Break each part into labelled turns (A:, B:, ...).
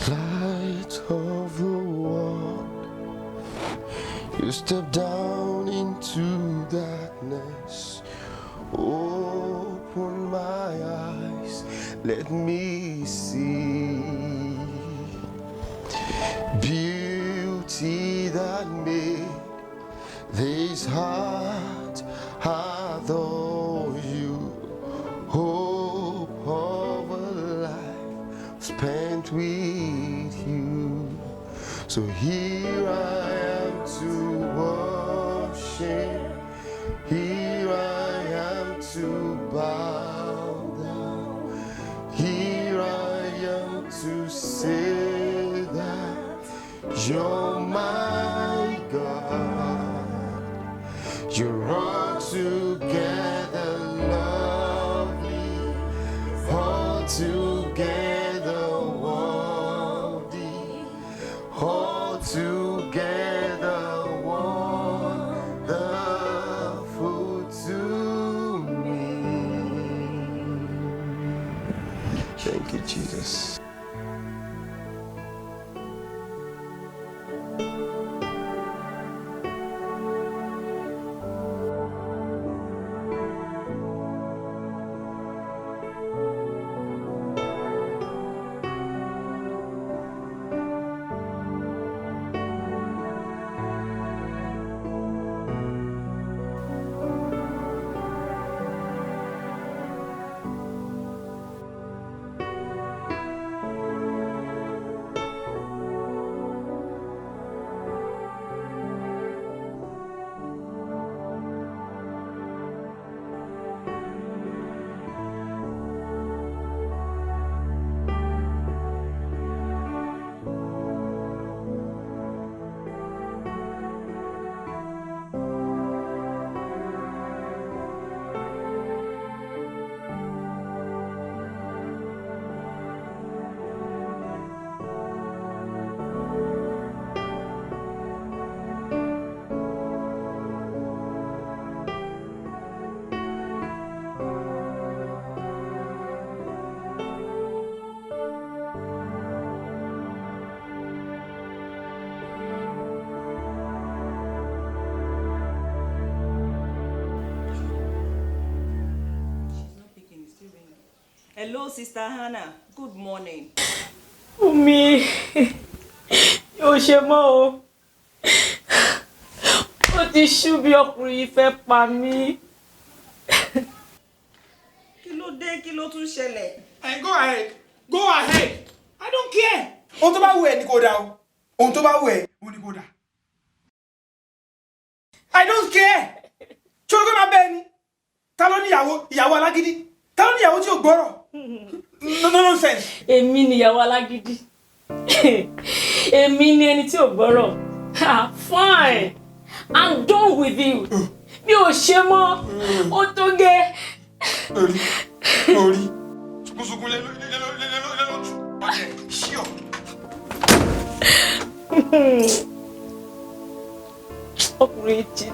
A: Light of the world, you step down into darkness. Open my eyes, let me see beauty that made this heart adore you. Hope of a life spent with you. So here I am to worship. Here I am to bow down. Here I am to say that you're my God. You're altogether lovely, altogether worthy, altogether wonderful to me. Thank you, Jesus.
B: Hello, Sister Hannah. Good morning.
C: Umi, Yoshemo, what is should be your fẹ́ pa mí?
B: Kí ló dé, kí ló tún ṣẹlẹ̀?
D: Go ahead. Go ahead. I don't care. Ohun tó bá wù ẹ́ ni kó dà o. Ohun tó bá wù ẹ́ ni kó dà. I don't care. Ṣé o fẹ́ máa bẹ́ẹ̀ ni? Ta ló ní ìyàwó alágídí? Ta ló ní ìyàwó tí ò gbọ́rọ̀? No nonsense.
C: Èmi ni ìyàwó alágídí. Èmi ni ẹni tí ò gbọ́rọ̀. Fine. I'm done with you. Mi ò ṣe mọ́. Ó tó gẹ́.
D: Orí. Sunkún lé lójú. Okay, sure.
C: Ọkùnrin cheat.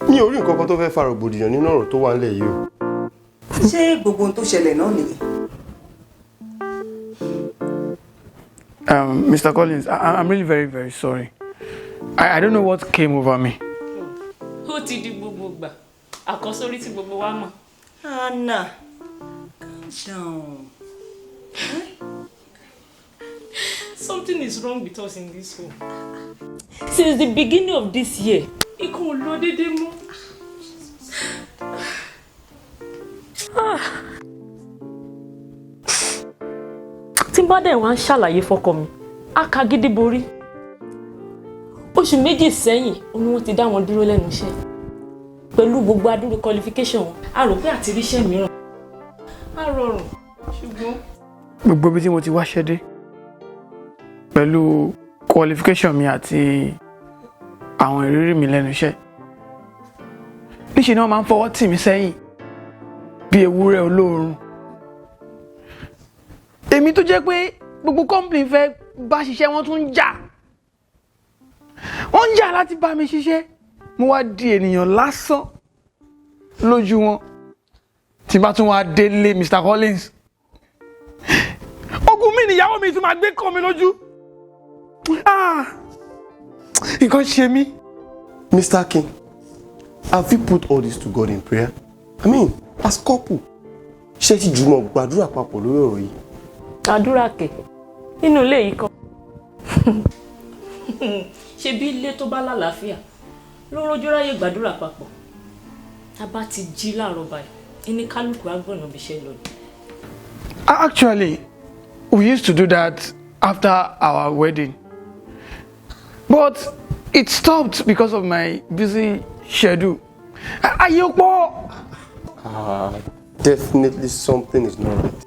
A: Mi ò rí nǹkan kan tó fẹ́ fa rògbòdìyàn nínú ọ̀rọ̀ tó wà nílẹ̀ yìí o.
B: Ṣé gbogbo ohun tó ṣẹlẹ̀ náà nìyí?
E: Mr. Collins, I'm really very, very sorry. I don't know what came over me.
C: Ó ti di gbogbo gbà. Àkọ́sórí tí gbogbo wa mọ̀.
B: Hannah, calm down.
C: Something is wrong with us in this home. Since the beginning of this year, ikun ò lọ dédé mọ́. bá dẹ̀ wá ń ṣàlàyé fọ́kọ mi á ka gidi borí. Oṣù méjì sẹ́yìn ni wọ́n ti dá wọn dúró lẹ́nu iṣẹ́ pẹ̀lú gbogbo adúrú qualification wọn. A rò pé àti ríṣẹ́ mìíràn á rọrùn, ṣùgbọ́n
E: gbogbo ibi tí mo ti wáṣẹ́ dé pẹ̀lú qualification mi àti àwọn ìrírí mi lẹ́nu iṣẹ́, níṣẹ́ ni wọ́n máa ń fọwọ́ tì mí sẹ́yìn bí ewúrẹ́ olóorun. Èmi tó jẹ́ pé gbogbo company fẹ́ bá ṣiṣẹ́ wọ́n tún ń jà. Wọ́n ń jà láti bá mi ṣiṣẹ́. Mo wá di ènìyàn lásán lójú wọn. Tí bá tún wá délé Mr. Collins. Ogun mi nìyàwó mi tún máa gbé kàn mí lójú. Nǹkan ṣe mí.
A: Mr. King, have you put all this to God in prayer? I mean, as couple, ṣé ti jùmọ̀ gbàdúrà papọ̀ lórí ọ̀rọ̀ yìí?
C: àdúrà kẹ̀ nínú ilé yìí kan. Ṣé bí ilé tó bá lálàáfíà ló rojú ráyè gbàdúrà papọ̀? Tá bá ti jí láàárọ̀ báyìí, ẹni kálukú agbọ̀nà bí iṣẹ́ lọ.
E: Actually, we used to do that after our wedding. But it stopped because of my busy schedule. Ayọ̀pọ̀!
A: Definitely something is not right.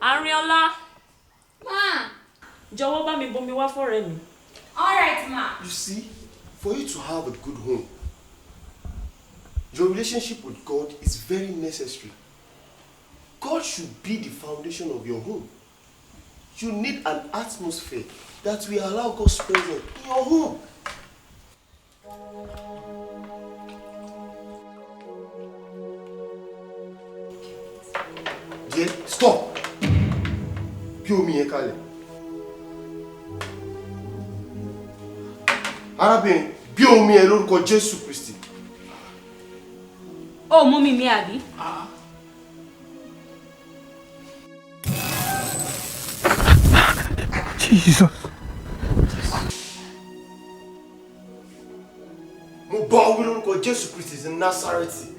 C: Arinola. Ma. Jọ̀wọ́ bá mi bomi wá fọ́rẹ́ mi.
F: All right, ma.
A: You see, for you to have a good home, your relationship with God is very necessary. God should be the foundation of your home. You need an atmosphere that will allow God's presence in your home. Yeah, stop. Bí omi yẹn kalẹ̀. Arábìnrin, bí omi yẹn lórúkọ Jésù Kristi.
F: Oh, mú mi àbí?
E: Jesus.
A: Mo bá ọ wí lórúkọ Jésù Kristi ti Násárẹ́tì.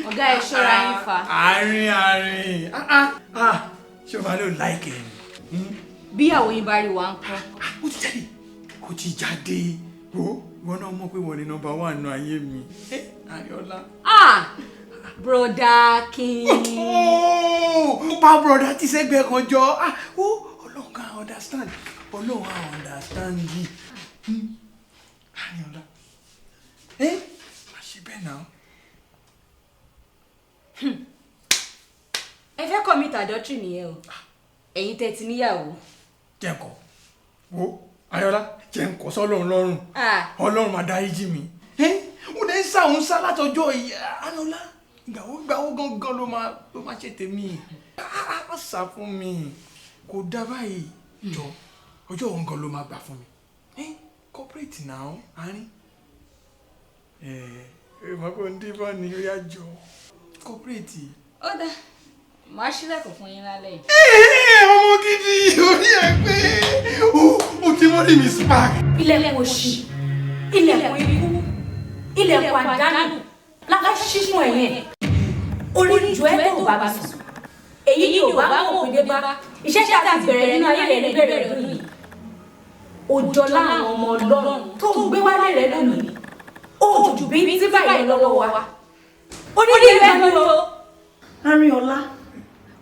F: Ọ̀gá ẹ ṣọ́ra yín fa.
D: Àárín. Ṣé o máa lò láìkẹ́ ni?
F: Bí àwọn yín bá rí wa ń kọ́.
D: Ó ti jáde. Wọ́n náà mọ̀ pé wọ́n ní number 1 nínú ayé mi. Arinola.
F: Broda King.
D: Pa broda ti sẹ́gbẹ̀ẹ́ kan jọ. Ọlọ́run kan understand. Ọlọ́run á understand yìí. Arinola. Má ṣe bẹ́ẹ̀ náà.
F: Ẹ fẹ́ commit adultery nìyẹn o. Ẹ̀yin tẹ́ ti níyàwó.
D: Jẹ́ǹkọ́. Wo Arinola jẹ́ǹkọ́ sọ́lọ́run lọ́rùn. Ọlọ́run máa dáríjì mi. Ó dẹ̀ ń sáwọn sá látọjọ́ yìí. Arinola gbàwó gangan ló máa ṣe tèmi. Má sá fún mi. Kò dá báyìí. Jọ ọjọ́ òun gan ló máa gbà fún mi. Corporate now àárín. Èèmọ̀ kò ń díbọn ní orí àjọ. Corporate.
F: Ó dá. Màá ṣílẹ̀kùn fún yín lálẹ́ yìí.
D: Ọmọ gidi orí ẹ pé ó ti mọ́ ní mi spark.
F: Ilẹ̀kùn òṣì, ilẹ̀kùn ikú, ilẹ̀kùn àdánù, láti ṣí fún ẹ̀yìn. Orí ìjọ ẹ̀ tó bá bá sùn. Èyí ni ò bá mọ̀ pé dé bá. Iṣẹ́ tí a ti bẹ̀rẹ̀ nínú ayé rẹ̀ bẹ̀rẹ̀ lónìí. Òjò láwọn ọmọ Ọlọ́run tó gbé wálé rẹ̀ lónìí. Ó jù bí tí báyìí lọ́wọ́ wa. Ó ní ìrẹ́ mi o.
B: Arinola,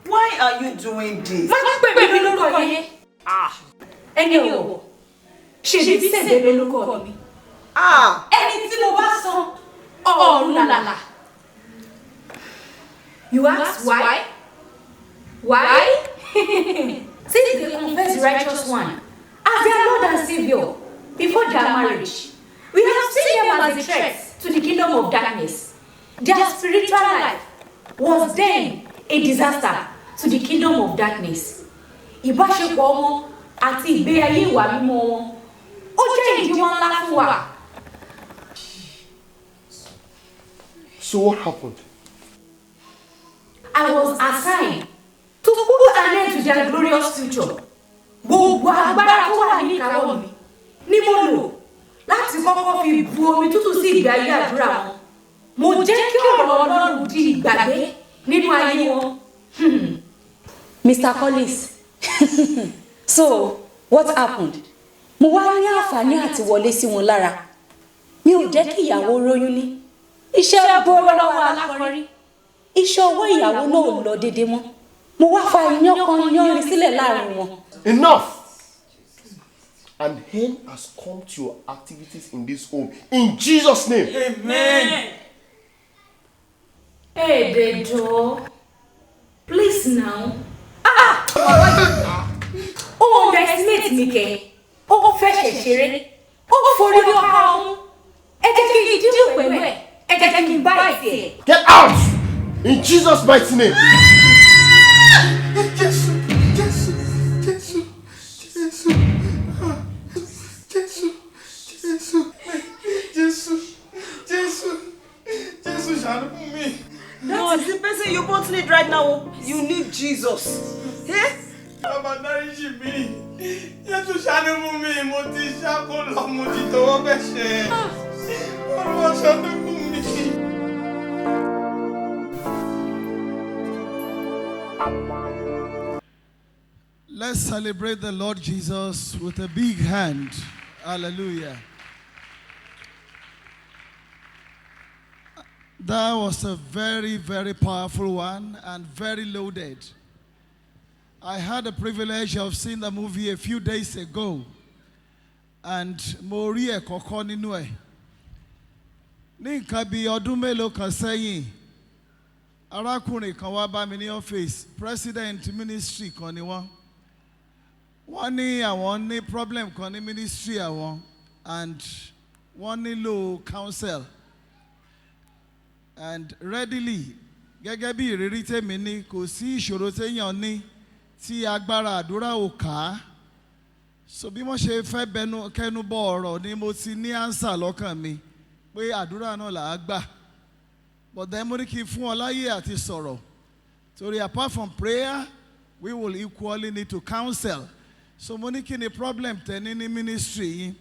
B: why are you doing this?
F: Má pè mí lórúkọ yẹn. Ẹni ọ̀wọ̀, ṣe bí sẹ̀dẹ̀ lórúkọ mi. Ẹni tí mo bá san ọ̀run làlà. You ask why? Why? Since they confess the righteous one as their Lord and Savior before their marriage, we have seen them as a threat to the kingdom of darkness, their spiritual life, was then a disaster to the kingdom of darkness. Ìbáṣepọ̀ wọn àti ìgbé ayé ìwà mímọ́ wọn ó jẹ́ ìdíwọ́ ńlá fún wa.
A: So what happened?
F: I was assigned to put an end to their glorious future. Gbogbo agbára tó wà ní ìkáwọ́ mi ni mo lò láti kọ́kọ́ fi bu omi tútù sí ìgbé ayé àdúrà wọn. Mo jẹ́ kí ọ̀rọ̀ Ọlọ́run di ìgbàgbé nínú ayé wọn.
G: Mr. Collins, so what happened? Mo wá ní àǹfààní àti wọlé sí wọn lára. Mi ò jẹ́ kí ìyàwó róyún ní. Iṣẹ́ bọ́ lọ́wọ́ alákọ̀rí. Iṣẹ́ owó ìyàwó náà ò lọ dédé mọ́. Mo wá fa iyán kan yánrin sílẹ̀ láàrin wọn.
A: Enough! An end has come to your activities in this home. In Jesus' name.
D: Amen.
F: Hey, Dejo. Please now. Oh, underestimate me, kẹ́. Oh, fẹ́ ṣẹ̀ṣẹ̀rẹ́. Oh, forí ọ̀ka ọ̀hún. Ẹ jẹ́ kí n dín pẹ̀lú ẹ̀. Ẹ jẹ́ kí n bá ìtì ẹ̀.
A: Get out! In Jesus' mighty name.
D: Jésù, Jésù, Jésù, Jésù, Jésù, Jésù, Jésù, Jésù, Jésù, ṣàánú fún mi.
B: No, it's the person you both need right now. You need Jesus. Eh?
D: Bàbá dáríjì mi. Jésù ṣàánú fún mi. Mo ti ṣáko lọ, mo ti tọwọ́ bẹ̀ṣẹ̀. Olúwa ṣàánú fún mi.
H: Let's celebrate the Lord Jesus with a big hand. Hallelujah. That was a very, very powerful one and very loaded. I had the privilege of seeing the movie a few days ago. And mo rí ẹ̀kọ́ kọ́ nínú ẹ̀. Ní nǹkan bí ọdún mélòó kan sẹ́yìn, arákùnrin kan wá bá mi ní ọ́fíìsì, president ministry kan ni wọ́n. Wọ́n ní àwọn ní problem kan ní ministry àwọn and wọ́n nílò counsel. And readily, gẹ́gẹ́ bí ìrírí tèmi ní, kò sí ìṣòro téèyàn ní tí agbára àdúrà ò ká. So bí wọ́n ṣe fẹ́ kẹnu bọ ọ̀rọ̀ ni mo ti ní answer lọ́kàn mi pé àdúrà náà là á gbà. But then mo ní kí n fún ọ láyè àti sọ̀rọ̀. Torí apart from prayer, we will equally need to counsel. So mo ní kí ni problem tẹ ní ministry yìí.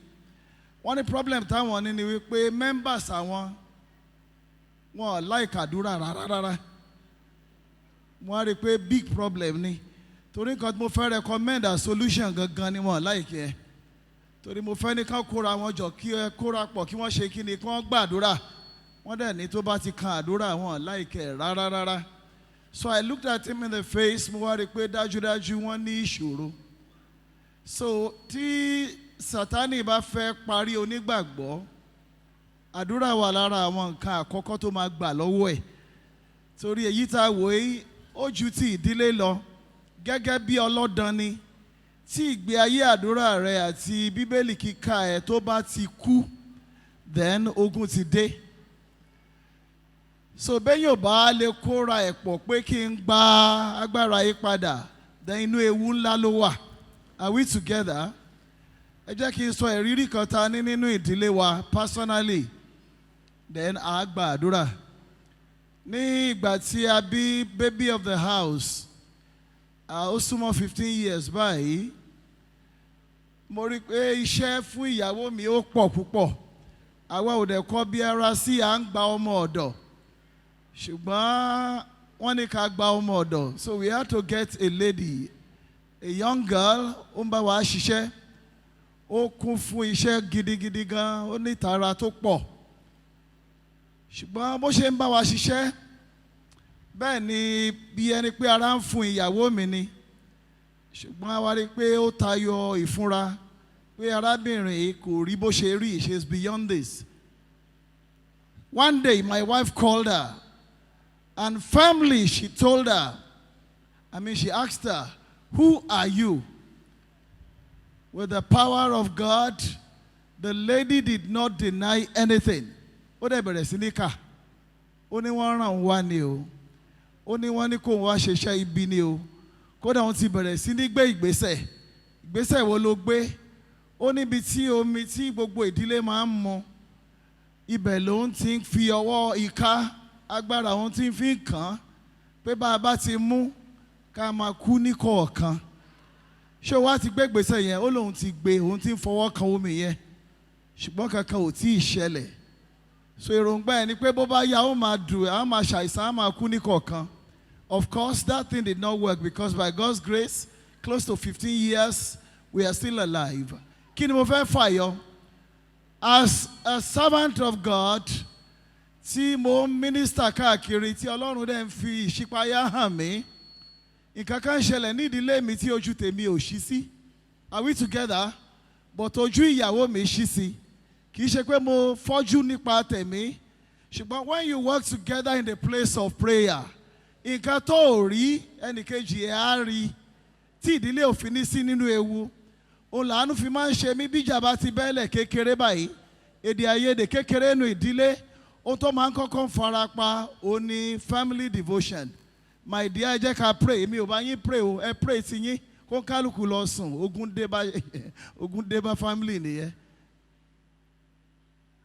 H: Wọ́n ní problem táwọn ní ni wípé members àwọn wọn like àdúrà rárá. Wọ́n rí pé big problem ni. Torí nǹkan tí mo fẹ́ recommend a solution gangan ni wọ́n like ẹ̀. Torí mo fẹ́ ní ká kóra wọn jọ kí ẹ kóra pọ̀ kí wọ́n ṣe kí ni kí wọ́n gbàdúrà. Wọ́n dẹ̀ ní tó bá ti kan àdúrà wọn like ẹ̀ rárá. So I looked at him in the face, mo wá rí pé dájúdájú wọ́n ní ìṣòro. So tí Sátánì bá fẹ́ parí onígbàgbọ́, àdúrà wà lára àwọn nǹkan àkọ́kọ́ tó máa gbà lọ́wọ́ ẹ̀. Torí èyí tá a wò yìí, ó ju ti ìdílé lọ. Gẹ́gẹ́ bí ọlọ́dàn ni, tí ìgbé ayé àdúrà rẹ àti Bíbélì kíkà ẹ̀ tó bá ti kú, then ogun ti dé. So bẹ́yìn ò bá lè kóra ẹ̀ pọ̀ pé kí n gba agbára yìí padà, then inú ewu ńlá ló wà. Are we together? Ẹ jẹ́ kí n sọ ìrírí kan ta ní nínú ìdílé wa personally, then a gba àdúrà. Ní ìgbà tí a bí baby of the house, ó súnmọ́ 15 years báyìí, mo rí pé iṣẹ́ fún ìyàwó mi ó pọ̀ púpọ̀. Àwa ò dẹ̀ kọ́ bí ara sí à ń gba ọmọ ọ̀dọ̀. Ṣùgbọ́n wọ́n ní ká gba ọmọ ọ̀dọ̀. So we had to get a lady, a young girl, ó ń bá wa ṣiṣẹ́. Ó kún fún iṣẹ́ gidigidi gan, ó ní ìtara tó pọ̀. Ṣùgbọ́n bó ṣe ń bá wa ṣiṣẹ́, bẹ́ẹ̀ ni bí ẹni pé ara ń fún ìyàwó mi ni. Ṣùgbọ́n a wá rí pé ó tayọ ìfúnra pé arábìnrin kò rí bó ṣe rí, she is beyond this. One day my wife called her and firmly she told her, she asked her, "Who are you?" With the power of God, the lady did not deny anything. Ó dẹ̀ bẹ̀rẹ̀ sí ní kà. Ó ní wọ́n ràn wá ni o. ó ní wọ́n ní kó wá ṣiṣẹ́ ibi ni o kódà wọ́n ti bẹ̀rẹ̀ sí ní gbé ìgbésẹ̀ wo ló gbé ó níbi tí omi tí gbogbo ìdílé máa ń mu ibẹ̀ ló ń ti fi ọwọ́ ìka agbára òun ti fi kàn án pé bá a bá ti mú ká máa kú ní kọ̀ọ̀kan ṣé wàá ti gbé ìgbésẹ̀ yẹn ó lóun ti gbé òun ti ń fọwọ́ kan omi yẹn ṣùgbọ́n kankan ò tí ì ṣẹlẹ̀ so èròǹgbà ẹ̀ ni pé bó bá yá ó máa dùn á máa ṣàìsàn á máa kú ní kọ̀ọ̀kan. Of course, that thing did not work because by God's grace, close to 15 years, we are still alive. Kí ni mo fẹ́ fàyọ? As a servant of God, tí mo minister káàkiri, tí Ọlọ́run dẹ̀ ń fi ìṣípayá hàn mí, nǹkan kan ṣẹlẹ̀ ní ìdílé mi tí ojú tèmi ò ṣí sí. Are we together? But ojú ìyàwó mi ṣí sí. Kì í ṣe pé mo fọ́jú nípa tèmi, ṣùgbọ́n when you work together in the place of prayer, nǹkan tó ò rí ẹnìkejì ẹ̀ á rí tí ìdílé òfin ní sí nínú ewu òun làánú fi máa ń ṣe mí bíjà bá ti bẹ́ẹ̀lẹ̀ kékeré báyìí èdè àìyedè kékeré nù ìdílé ohun tó máa ń kọ́kọ́ fara pa òun ni family devotion my dear ẹ jẹ́ ká pray èmi ò bá yín pray o ẹ pray ti yín kó kálukú lọ sùn ogun dé bá family nìyẹn.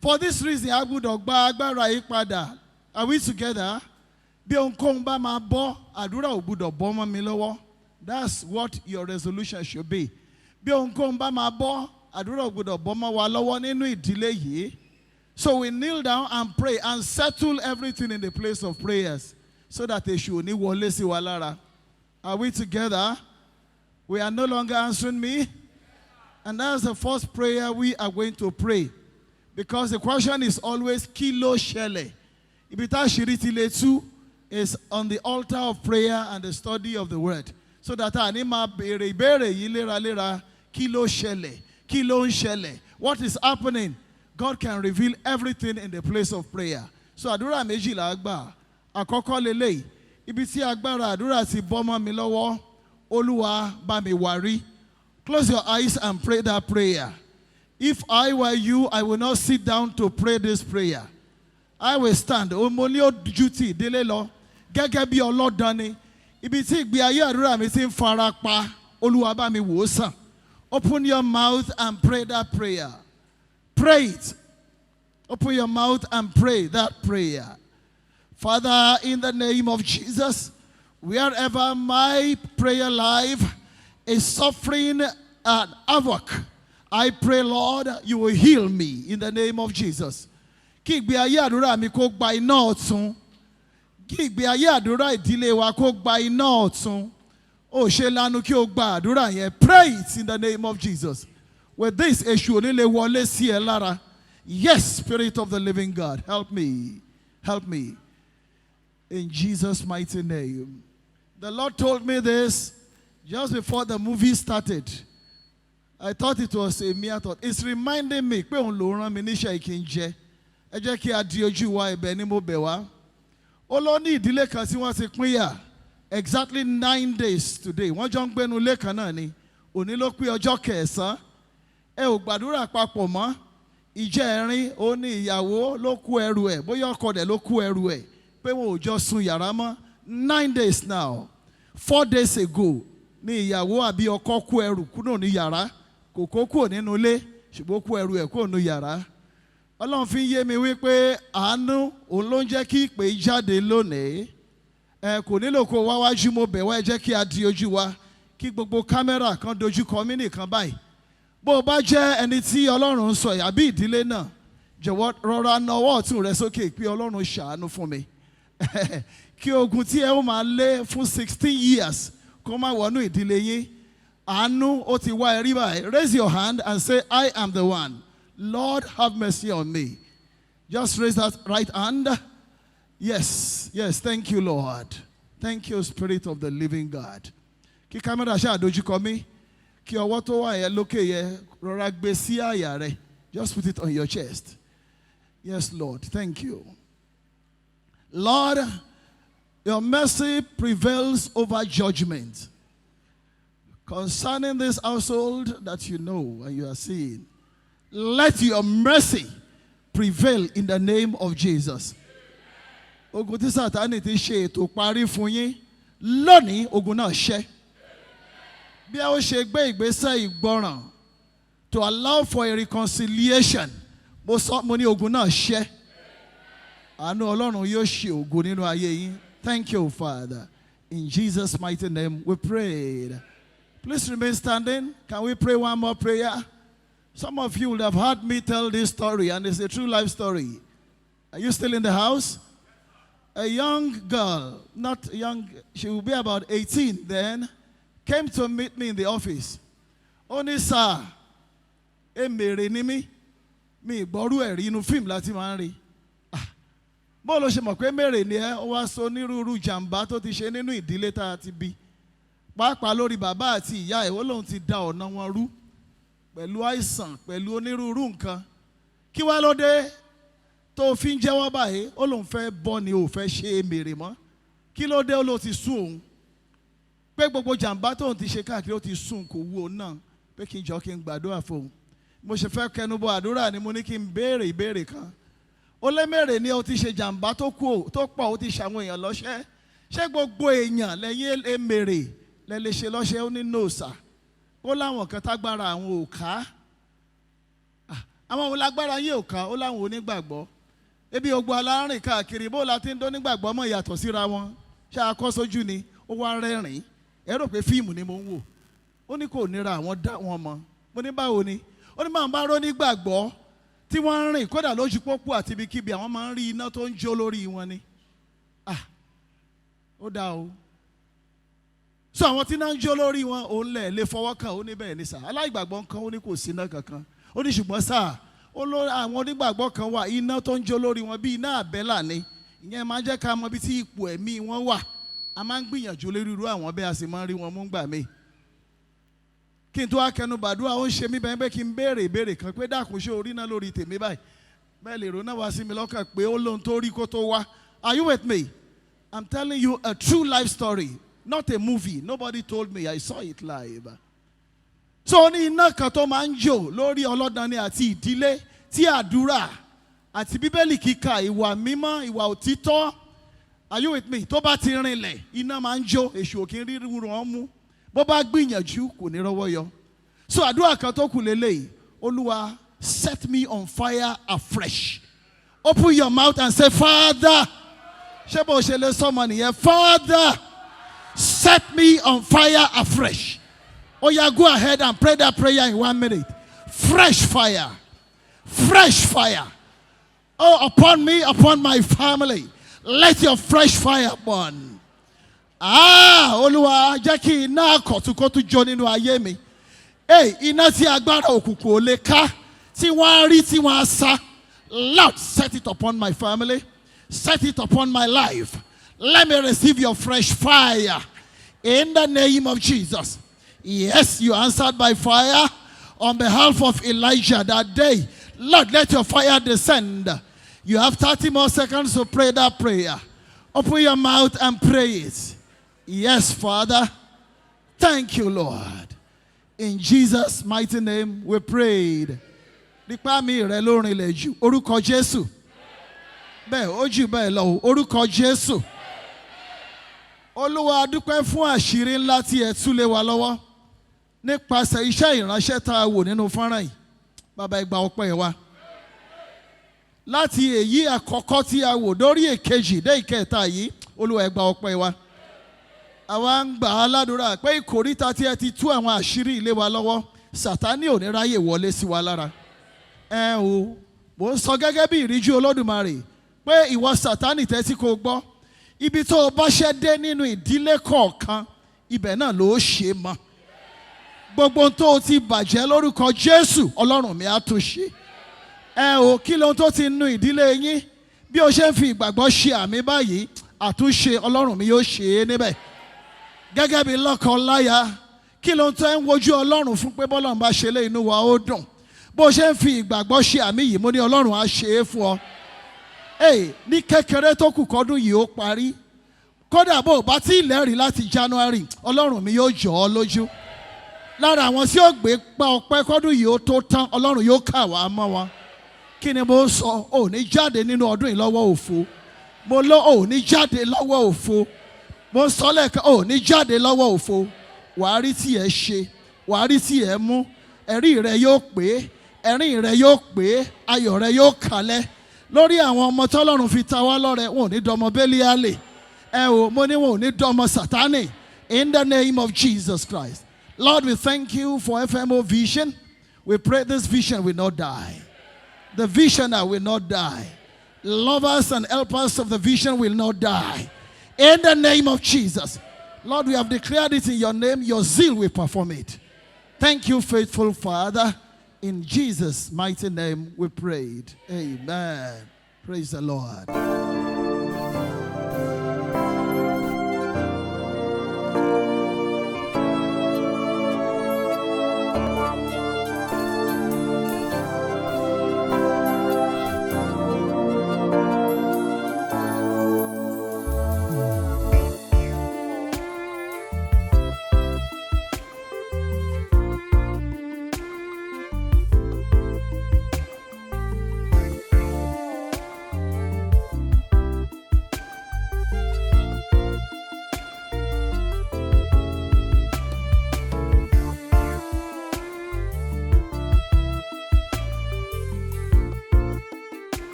H: For this reason a gbọ́dọ̀ gba agbára yìí padà. Are we together? Bí ohunkóhun bá máa bọ́, àdúrà ò gbọ́dọ̀ bọ́ mọ́ mi lọ́wọ́. That's what your resolution should be. Bí ohunkóhun bá máa bọ́, àdúrà ò gbọ́dọ̀ bọ́ mọ́ wa lọ́wọ́ nínú ìdílé yìí. So we kneel down and pray and settle everything in the place of prayers so that èṣù ò ní wọlé sí wa lára. Are we together? We are no longer answering me. And that's the first prayer we are going to pray. Because the question is always kí ló ṣẹlẹ̀. Ibi tá ṣírí ti lè tú is on the altar of prayer and the study of the word. So that àní máa béèrè ìbéèrè yìí léraléra kí ló ṣẹlẹ̀, kí ló ń ṣẹlẹ̀, what is happening. God can reveal everything in the place of prayer. So àdúrà méjìlá gbà. Àkọ́kọ́ lélẹ́yìí, ibi tí agbára àdúrà ti bọ́ mọ́ mi lọ́wọ́, Olúwa bá mi wá rí. Close your eyes and pray that prayer. If I were you, I will not sit down to pray this prayer. I will stand. Mo ní ojú tí ìdílé lọ. Gẹ́gẹ́ bí ọlọ́dàn ni. Ibi tí ìgbé ayé àdúrà mi ti ń fara pa, Olúwa bá mi wò sàn. Open your mouth and pray that prayer. Pray it. Open your mouth and pray that prayer. Father, in the name of Jesus, wherever my prayer life is suffering an havoc, I pray, Lord, you will heal me in the name of Jesus. Kí ìgbé ayé àdúrà mi kó gba iná ọ̀tun. Kí ìgbé ayé àdúrà ìdílé wa kó gba iná ọ̀tun. Ó ṣe lanu kí o gba àdúrà yẹn. Pray it in the name of Jesus. With this, èṣù ò ní lè wọlé sí ẹ lára. Yes, Spirit of the living God, help me. Help me. In Jesus' mighty name. The Lord told me this just before the movie started. I thought it was a mere thought. It's reminding me pé òun ló rán mi níṣẹ́ ìkíńjẹ. Ẹ jẹ́ kí a di ojú wa ibẹ̀ ni mo bẹ̀ wá. Ó lọ ní ìdílé kan tí wọ́n ti pínyà exactly 9 days today. Wọ́n jọ ń gbénu ilé kan náà ni. Òní ló pé ọjọ́ kẹsàn-án. Ẹ ò gbàdúrà papọ̀ mọ́. Ìjẹrin ó ní ìyàwó ló kó ẹrù ẹ̀. Bóyá ọkọ rẹ̀ ló kó ẹrù ẹ̀. Pé wọn ò jọ sun yàrá mọ́. 9 days now. 4 days ago ní ìyàwó àbí ọkọ kó ẹrù kúrò ní yàrá. Kò kó kúrò nínú ilé ṣùgbọ́n kó ẹrù ẹ̀ kúrò nínú yàrá. Ọlọ́run fi ń yé mi wípé àánú òun ló ń jẹ́ kí ìpè jáde lónìí. Kò nílò kó wá wájú mo bẹ̀ wá ẹ jẹ́ kí a di ojú wa kí gbogbo kámẹ́rà kan dojú kọ mí nìkan báyìí. Bó o bá jẹ́ ẹni tí Ọlọ́run ń sọ yìí àbí ìdílé náà jọ̀wọ́ rọra na ọwọ́ ọ̀tún rẹ sókè pé Ọlọ́run ṣàánú fún mi. Kí ogun tí ẹ ó máa lé fún 16 years kó má wọnú ìdílé yín. Àánú ó ti wá ẹ rí báyìí. Raise your hand and say, I am the one. Lord, have mercy on me. Just raise that right hand. Yes, yes, thank you, Lord. Thank you, Spirit of the living God. Kí kámẹ́rà ṣáà dojú kọ mí. Kí ọwọ́ tó wà yẹn lókè yẹn rọra gbé sí àyà rẹ. Just put it on your chest. Yes, Lord, thank you. Lord, your mercy prevails over judgment. Concerning this household that you know and you are seeing, let your mercy prevail in the name of Jesus. ogun tí Sátánì ti ṣe ètò parí fún yín lónìí ogun náà ṣẹ́. Bí a ó ṣe gbé ìgbésẹ̀ ìgbọràn to allow for a reconciliation, mo ní ogun náà ṣẹ́. Àánú Ọlọ́run yóò ṣe ògo nínú ayé yín. Thank you, Father. In Jesus' mighty name we prayed. Please remain standing. Can we pray one more prayer? Some of you would have heard me tell this story, and it's a true life story. Are you still in the house? A young girl, not young, she will be about 18 then, came to meet me in the office. Oni sir, emere ni mi gbọ́rú ẹ̀rí inú fíìmù láti máa ń rí. Bó ló ṣe mọ̀ pé mèrè ni ẹ́, ó wá sọ onírúurú jàǹbá tó ti ṣe nínú ìdílé tá a ti bí. Pàápàá lórí bàbá àti ìyá ẹ̀, ó lóun ti da ọ̀nà wọn rú pẹ̀lú àìsàn, pẹ̀lú onírúurú nǹkan. Kí wá ló dé tó fi ń jẹ́wọ́ báyìí? Ó lóun fẹ́ bọ́ ni ò fẹ́ ṣe mèrè mọ́. Kí ló dé? Ó ló ti sún òun. Pé gbogbo jàǹbá tóun ti ṣe káàkiri ó ti sún kò wú òun náà. Pé kí n jọ kí n gbàdúrà fóun. Mo ṣe fẹ́ kẹnubọ àdúrà ni mo ní kí n béèrè ìbéèrè kan. Ó lé mèrè ni ó ti ṣe jàǹbá tó pọ̀, ó ti ṣàwọn èèyàn lọ́ṣẹ́. Ṣé gbogbo èèyàn lẹ́yìn èmèrè lẹ lè ṣe lọ́ṣẹ́? Ó ní no sir. Ó láwọn kan tágbára àwọn ò ká. Àwọn wo lágbára yín ò ká? Ó láwọn onígbàgbọ́. Ebi ogbó alárìn káàkiri bó la ti ń dónígbàgbọ́ mọ̀ ìyàtọ̀ síra wọn. Ṣé akọ́ sójú ni? Ó wá rẹ́rìn-ín. Ẹ rò pé fíìmù ni mo ń wò. Ó ní kò nira àwọn dá wọn mọ̀. Mo ní báwo ni? Ó ní máa ń bá rọ́ nígbàgbọ́ tí wọ́n ń rìn kódà lójú pópó àti ibikíbi àwọn máa ń rí iná tó ń jó lórí wọn ni. Ó dá o. So àwọn tí iná ń jó lórí wọn òun lè fọwọ́ kàn. Ó ní bẹ́ẹ̀ ni sà. Aláìgbàgbọ́ kan ó ní kò sí iná kankan. Ó ní ṣùgbọ́n sà, ó ló àwọn onígbàgbọ́ kan wà iná tó ń jó lórí wọn bí iná àbẹ́là ni. Ìyẹn máa ń jẹ́ ká mọ bí tí ipò ẹ̀mí wọn wà. A máa ń gbìyànjú lórí irú àwọn bẹ́ẹ̀ a sì máa ń rí wọn mú gbà mí. Kí n tó akẹnu bàdúrà ó ń ṣe mí bẹ́ẹ̀ pé kí n béèrè ìbéèrè kan pé dákun ṣé orí náà lórí tèmi báyìí. Bẹ́ẹ̀ lè ronú wá sí mi lọ́kàn pé ó lóhun tó rí kó tó wá. Are you with me? I'm telling you a true life story, not a movie. Nobody told me, I saw it live. So ní iná kan tó máa ń jò lórí ọlọ́dani àti ìdílé tí àdúrà àti bíbélì kíkà ìwà mímọ́ ìwà òtítọ́. Are you with me? Tó bá ti rinlẹ̀ iná máa ń jó, èṣù ò kí ń rí wọn mú. Bó bá gbìyànjú kò ní rọ́wọ́ yọ. So àdúrà kan tó kù lélẹ́yìí, Olúwa set me on fire afresh. Open your mouth and say, Father. Ṣé bó ṣe lè sọmọ nìyẹn? Father, set me on fire afresh. Oh yeah, go ahead and pray that prayer in 1 minute. Fresh fire. Fresh fire. Oh, upon me, upon my family. Let your fresh fire burn. Olúwa jẹ́ kí iná àkọ̀túnkọ́tú jó nínú ayé mi. Iná tí agbára òkùnkùn ò lè ká, tí wọ́n á rí, tí wọ́n á sá. Lord, set it upon my family. Set it upon my life. Let me receive your fresh fire. In the name of Jesus. Yes, you answered by fire on behalf of Elijah that day. Lord, let your fire descend. You have 30 more seconds to pray that prayer. Open your mouth and pray it. Yes, Father. Thank you, Lord. In Jesus' mighty name we prayed. Nípa mi rẹ ló rinlẹ̀ jù. Orúkọ Jésù. Bẹ́ẹ̀ ó jù bẹ́ẹ̀ lọ. Orúkọ Jésù. Olúwa, a dúpẹ́ fún àṣírí ńlá tí ẹ tú lé wa lọ́wọ́. Nípasẹ̀ iṣẹ́ ìránṣẹ́ tá a wò nínú fọ́nrán yìí. Bàbá ẹ gba ọpẹ́ wa. Láti èyí àkọ́kọ́ tí a wò dórí èkejì dé ìkẹta yìí, Olúwa ẹ gba ọpẹ́ wa. Àwa ń gbà á ládùúrà pé ìkòríta tí ẹ ti tú àwọn àṣírí ilé wa lọ́wọ́, Sátánì ò ní ráyè wọlé sí wa lára. Mo ń sọ gẹ́gẹ́ bí ìríjú Olódùmarè pé ìwọ Sátánì tẹ́tí kò gbọ́. Ibi tó o bá ṣẹ́ dé nínú ìdílé kọ̀ọ̀kan, ibẹ̀ náà ló ṣe mọ́. Gbogbo tó o ti bàjẹ́ lórúkọ Jésù, Ọlọ́run mi á tún ṣe. Kí lóhun tó ti nu ìdílé yín? Bí o ṣe ń fi ìgbàgbọ́ ṣe àmì báyìí, àtúnṣe Ọlọ́run mi yóò ṣe é níbẹ̀. Gẹ́gẹ́ bí lọ́kọ láya, kí lóhun tó ń wojú Ọlọ́run fún pé bọ́lọ́run bá ṣe lé inú wa ó dùn. Bó ṣe ń fi ìgbàgbọ́ ṣe àmì yìí, mo ní Ọlọ́run á ṣe é fún ọ. Ní kékeré tó kù kọ́dún yìí ó parí. Kódà bó bá tí ìlẹ́rìí láti January, Ọlọ́run mi yóò jọ ọ́ lójú. Lára àwọn tí ó gbé pa ọpẹ́ kọ́dún yìí ó tó tán, Ọlọ́run yóò kà wá mọ́ wọn. Kí ni mo sọ? Ò ní jáde nínú ọdún yìí lọ́wọ́ òfo. mo lọ ò ní jáde lọ́wọ́ òfo mo sọ lẹ́ẹ̀kan ò ní jáde lọ́wọ́ òfo wàá rí tí ẹ ṣe wàá rí tí ẹ mú ẹ̀rí rẹ yóò pé ẹ̀rín rẹ yóò pé ayọ̀ rẹ yóò kalẹ̀ lórí àwọn ọmọ tọ́lọ́run fi ta wá lọ́rẹ wọn ò ní dọmọ Bélíálì ẹ o mo ní wọn ò ní dọmọ Sátánì in the name of Jesus Christ. Lord, we thank you for FMO Vision. We pray this vision will not die. The visioner will not die. Lovers and helpers of the vision will not die. In the name of Jesus. Lord, we have declared it in your name. Your zeal will perform it. Thank you, faithful Father. In Jesus' mighty name we prayed. Amen. Praise the Lord.